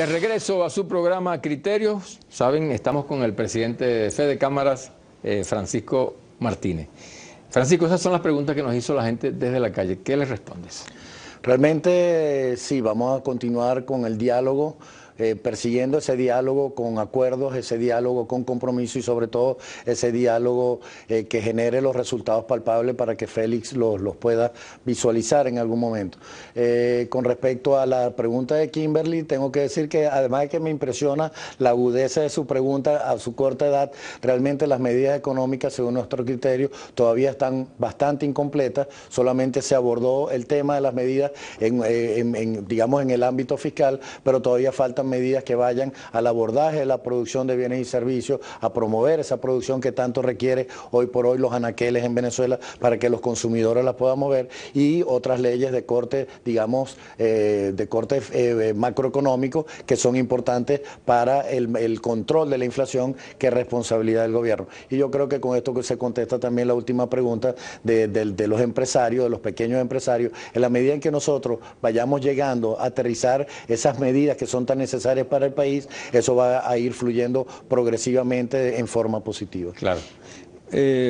De regreso a su programa Criterios, saben, estamos con el presidente de Fede Cámaras, Francisco Martínez. Francisco, esas son las preguntas que nos hizo la gente desde la calle. ¿Qué les respondes? Realmente sí, vamos a continuar con el diálogo, persiguiendo ese diálogo con acuerdos, ese diálogo con compromiso y sobre todo ese diálogo que genere los resultados palpables para que Félix los pueda visualizar en algún momento. Con respecto a la pregunta de Kimberly, tengo que decir que además de que me impresiona la agudeza de su pregunta a su corta edad, realmente las medidas económicas según nuestro criterio todavía están bastante incompletas, solamente se abordó el tema de las medidas digamos en el ámbito fiscal, pero todavía faltan medidas que vayan al abordaje de la producción de bienes y servicios, a promover esa producción que tanto requiere hoy por hoy los anaqueles en Venezuela para que los consumidores la puedan mover, y otras leyes de corte, digamos, de corte macroeconómico que son importantes para el control de la inflación, que es responsabilidad del gobierno. Y yo creo que con esto que se contesta también la última pregunta de los empresarios, de los pequeños empresarios, en la medida en que nosotros vayamos llegando a aterrizar esas medidas que son tan necesarias para el país, eso va a ir fluyendo progresivamente en forma positiva. Claro.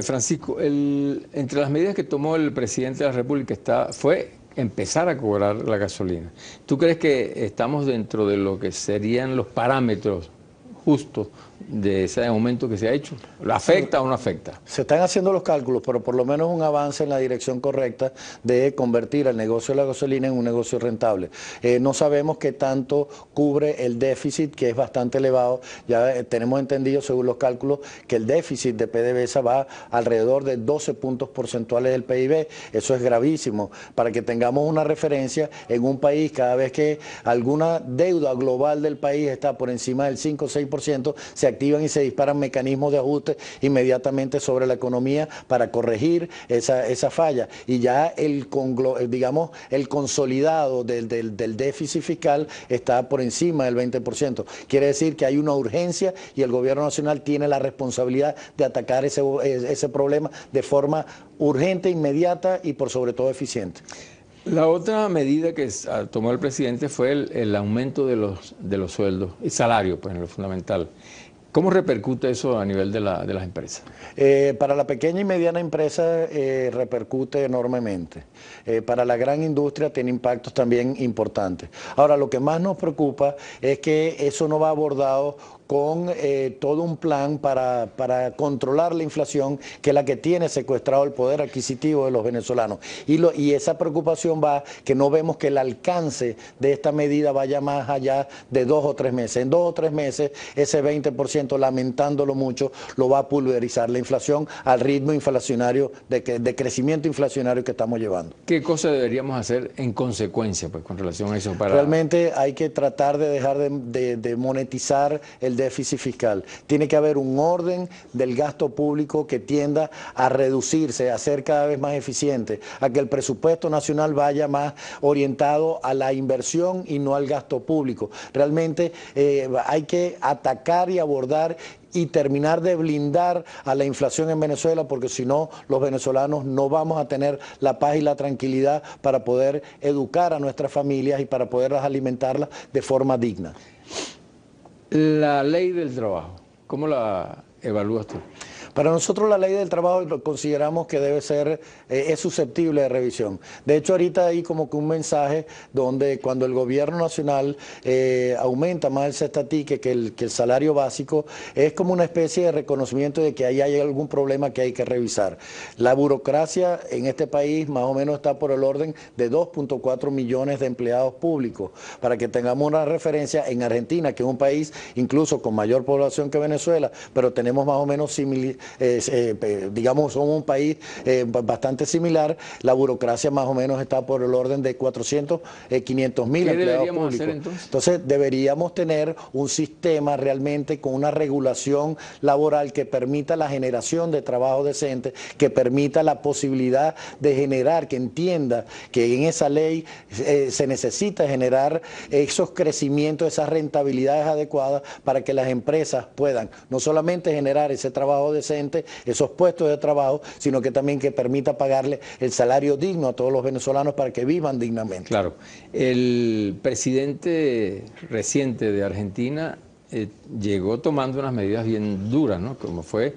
Francisco, entre las medidas que tomó el presidente de la República fue empezar a cobrar la gasolina. ¿Tú crees que estamos dentro de lo que serían los parámetros justos de ese aumento que se ha hecho? ¿Lo afecta o no afecta? Se están haciendo los cálculos, pero por lo menos un avance en la dirección correcta de convertir el negocio de la gasolina en un negocio rentable. No sabemos qué tanto cubre el déficit, que es bastante elevado. Ya tenemos entendido, según los cálculos, que el déficit de PDVSA va alrededor de 12 puntos porcentuales del PIB. Eso es gravísimo. Para que tengamos una referencia, en un país, cada vez que alguna deuda global del país está por encima del 5 o 6%, se activan y se disparan mecanismos de ajuste inmediatamente sobre la economía para corregir esa falla. Y ya digamos, el consolidado del déficit fiscal está por encima del 20%. Quiere decir que hay una urgencia y el gobierno nacional tiene la responsabilidad de atacar ese problema de forma urgente, inmediata y por sobre todo eficiente. La otra medida que tomó el presidente fue el aumento de los sueldos y salarios, pues en lo fundamental. ¿Cómo repercute eso a nivel de las empresas? Para la pequeña y mediana empresa repercute enormemente. Para la gran industria tiene impactos también importantes. Ahora, lo que más nos preocupa es que eso no va abordado con todo un plan para controlar la inflación, que es la que tiene secuestrado el poder adquisitivo de los venezolanos. Y esa preocupación va que no vemos que el alcance de esta medida vaya más allá de 2 o 3 meses. En 2 o 3 meses, ese 20%, lamentándolo mucho, lo va a pulverizar la inflación al ritmo inflacionario, de crecimiento inflacionario que estamos llevando. ¿Qué cosas deberíamos hacer en consecuencia, pues, con relación a eso? Realmente hay que tratar de dejar de monetizar el déficit fiscal. Tiene que haber un orden del gasto público que tienda a reducirse, a ser cada vez más eficiente, a que el presupuesto nacional vaya más orientado a la inversión y no al gasto público. Realmente hay que atacar y abordar y terminar de blindar a la inflación en Venezuela, porque si no, los venezolanos no vamos a tener la paz y la tranquilidad para poder educar a nuestras familias y para poderlas alimentarlas de forma digna. La ley del trabajo, ¿cómo la evalúas tú? Para nosotros la ley del trabajo consideramos que debe ser, es susceptible de revisión. De hecho, ahorita hay como que un mensaje donde cuando el gobierno nacional aumenta más el cestatique que el salario básico, es como una especie de reconocimiento de que ahí hay algún problema que hay que revisar. La burocracia en este país más o menos está por el orden de 2.4 millones de empleados públicos. Para que tengamos una referencia, en Argentina, que es un país incluso con mayor población que Venezuela, pero tenemos más o menos digamos, somos un país bastante similar, la burocracia más o menos está por el orden de 500 mil empleados públicos. Hacer, entonces deberíamos tener un sistema realmente con una regulación laboral que permita la generación de trabajo decente, que permita la posibilidad de generar, que entienda que en esa ley se necesita generar esos crecimientos, esas rentabilidades adecuadas para que las empresas puedan no solamente generar ese trabajo decente, decentes, esos puestos de trabajo, sino que también que permita pagarle el salario digno a todos los venezolanos para que vivan dignamente. Claro. El presidente reciente de Argentina llegó tomando unas medidas bien duras, ¿no? Como fue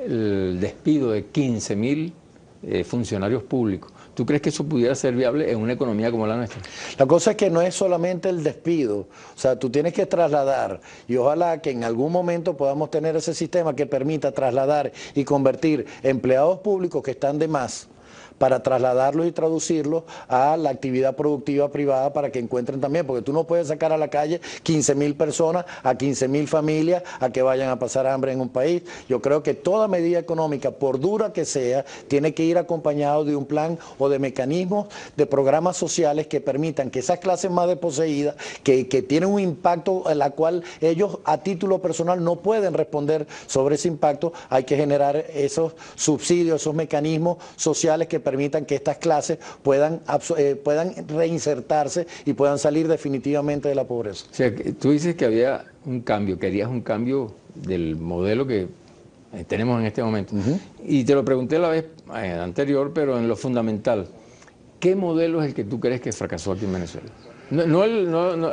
el despido de 15.000 funcionarios públicos. ¿Tú crees que eso pudiera ser viable en una economía como la nuestra? La cosa es que no es solamente el despido, o sea, tú tienes que trasladar, y ojalá que en algún momento podamos tener ese sistema que permita trasladar y convertir empleados públicos que están de más, para trasladarlos y traducirlos a la actividad productiva privada para que encuentren también, porque tú no puedes sacar a la calle 15.000 personas, a 15.000 familias, a que vayan a pasar hambre en un país. Yo creo que toda medida económica, por dura que sea, tiene que ir acompañado de un plan o de mecanismos, de programas sociales que permitan que esas clases más desposeídas, que tienen un impacto en la cual ellos a título personal no pueden responder sobre ese impacto, hay que generar esos subsidios, esos mecanismos sociales que permitan que estas clases puedan reinsertarse y puedan salir definitivamente de la pobreza. O sea, tú dices que había un cambio, querías un cambio del modelo que tenemos en este momento. Y te lo pregunté la vez anterior, pero en lo fundamental, ¿qué modelo es el que tú crees que fracasó aquí en Venezuela?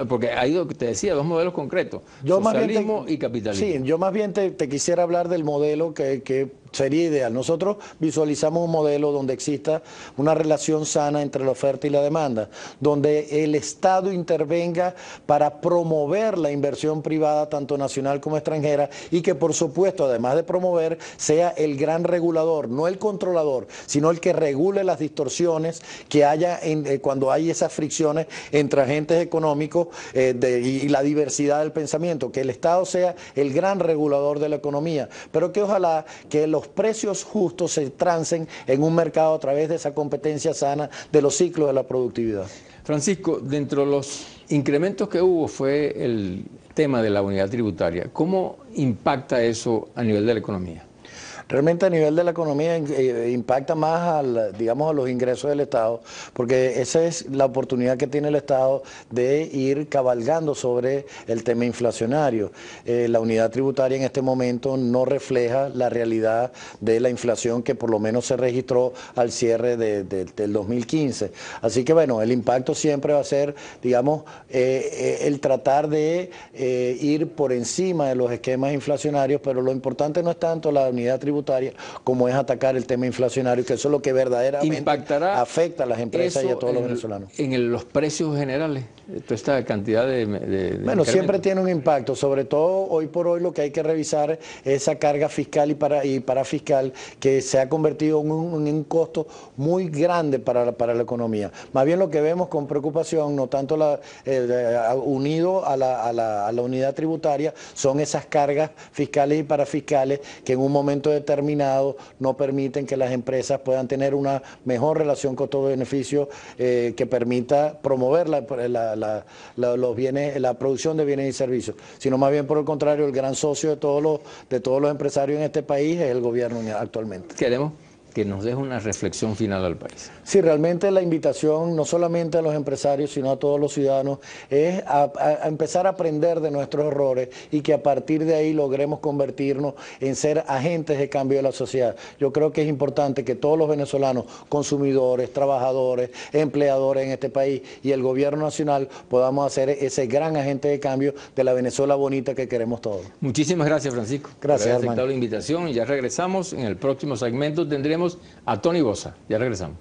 Porque hay, te decía, dos modelos concretos, socialismo y capitalismo. Sí, yo más bien te quisiera hablar del modelo que sería ideal. Nosotros visualizamos un modelo donde exista una relación sana entre la oferta y la demanda, donde el Estado intervenga para promover la inversión privada, tanto nacional como extranjera, y que por supuesto, además de promover, sea el gran regulador, no el controlador, sino el que regule las distorsiones que haya cuando hay esas fricciones entre agentes económicos y la diversidad del pensamiento, que el Estado sea el gran regulador de la economía, pero que ojalá que los precios justos se trancen en un mercado a través de esa competencia sana de los ciclos de la productividad. Francisco, dentro de los incrementos que hubo fue el tema de la unidad tributaria. ¿Cómo impacta eso a nivel de la economía? Realmente a nivel de la economía impacta más digamos, a los ingresos del Estado, porque esa es la oportunidad que tiene el Estado de ir cabalgando sobre el tema inflacionario. La unidad tributaria en este momento no refleja la realidad de la inflación que por lo menos se registró al cierre del 2015. Así que bueno, el impacto siempre va a ser, digamos, el tratar de ir por encima de los esquemas inflacionarios, pero lo importante no es tanto la unidad tributaria como es atacar el tema inflacionario, que eso es lo que verdaderamente afecta a las empresas y a todos los venezolanos. En los precios generales, toda esta cantidad de bueno, siempre tiene un impacto, sobre todo hoy por hoy lo que hay que revisar es esa carga fiscal y parafiscal que se ha convertido en un costo muy grande para la economía. Más bien lo que vemos con preocupación, no tanto unido a la unidad tributaria, son esas cargas fiscales y parafiscales que en un momento determinado no permiten que las empresas puedan tener una mejor relación costo-beneficio que permita promover los bienes, la producción de bienes y servicios, sino más bien por el contrario, el gran socio de todos los empresarios en este país es el gobierno actualmente. Queremos que nos deje una reflexión final al país. Sí, realmente la invitación, no solamente a los empresarios, sino a todos los ciudadanos, es a empezar a aprender de nuestros errores y que a partir de ahí logremos convertirnos en ser agentes de cambio de la sociedad. Yo creo que es importante que todos los venezolanos, consumidores, trabajadores, empleadores en este país y el gobierno nacional podamos hacer ese gran agente de cambio de la Venezuela bonita que queremos todos. Muchísimas gracias, Francisco. Gracias, por haber aceptado la invitación y ya regresamos. En el próximo segmento tendremos a Tony Bosa. Ya regresamos.